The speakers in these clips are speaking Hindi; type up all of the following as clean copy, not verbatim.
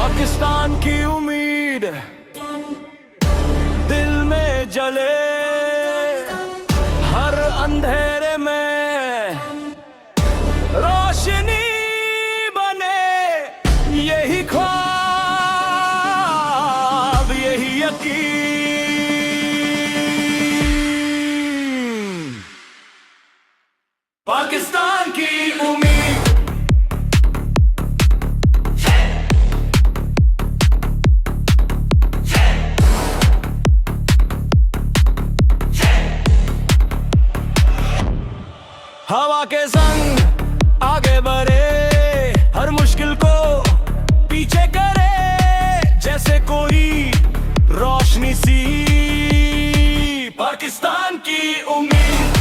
पाकिस्तान की उम्मीद दिल में जले, हर अंधेरे में रोशनी बने, यही ख्वाब यही यकीन। पाकिस्तान की उम्मीद हवा के संग आगे बढ़े, हर मुश्किल को पीछे करे, जैसे कोई रोशनी सी। पाकिस्तान की उम्मीद,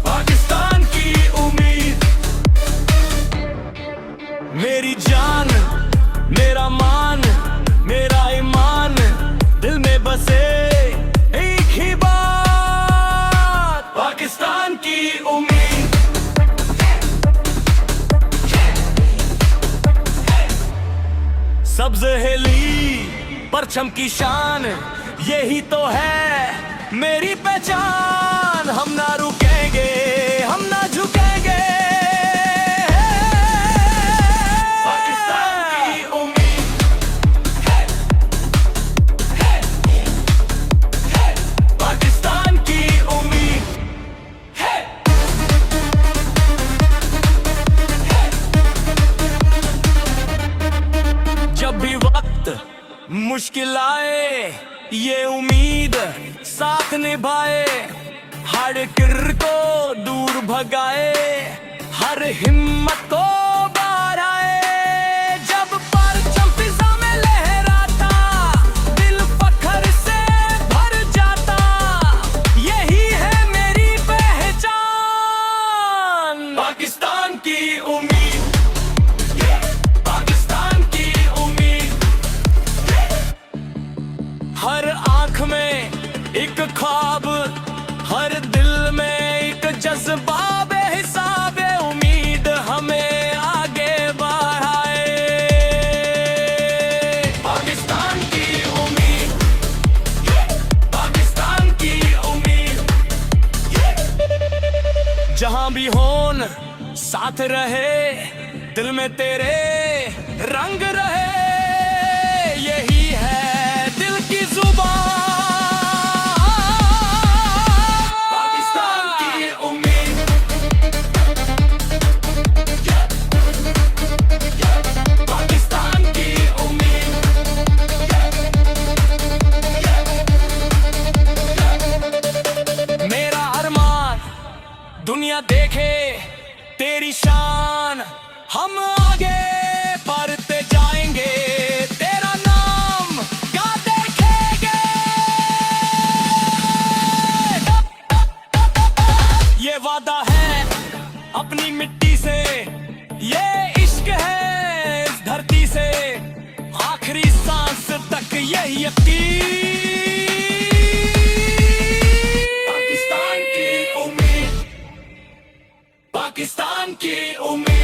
पाकिस्तान की उम्मीद, मेरी जान मेरा मान मेरा ईमान, दिल में बसे एक ही बात, पाकिस्तान की उम्मीद। सब्ज हेली परचम की शान, यही तो है मेरी पहचान। हम ना रुकेंगे, हम ना झुकेंगे, पाकिस्तान की उम्मीद है, पाकिस्तान की उम्मीद है। जब भी वक्त मुश्किल आए, ये उम्मीद साथ निभाए, हर किर को दूर भगाए, हर हिम्मत को बाहर आए। जब परचम फिजा में लहराता, दिल फख्र से भर जाता, यही है मेरी पहचान। पाकिस्तान की उम्मीद, पाकिस्तान की उम्मीद, हर आंख में एक ख्वाब, हर दिल में एक जज्बा, बेहिसाब उम्मीद हमें आगे बढ़ाए। पाकिस्तान की उम्मीद, पाकिस्तान की उम्मीद, जहां भी होन साथ रहे, दिल में तेरे रंग रहे, यही है दिल की जुबान। पाकिस्तान की उम्मीद, पाकिस्तान की उम्मीद, मेरा अरमान दुनिया देखे तेरी शान। हम आगे बढ़ते जाएंगे, तेरा नाम क्या देखेंगे। ये वादा है अपनी मिट्टी से, ये इश्क है इस धरती से, आखिरी सांस तक यही यकीन। पाकिस्तान की उम्मीद, पाकिस्तान की उम्मीद।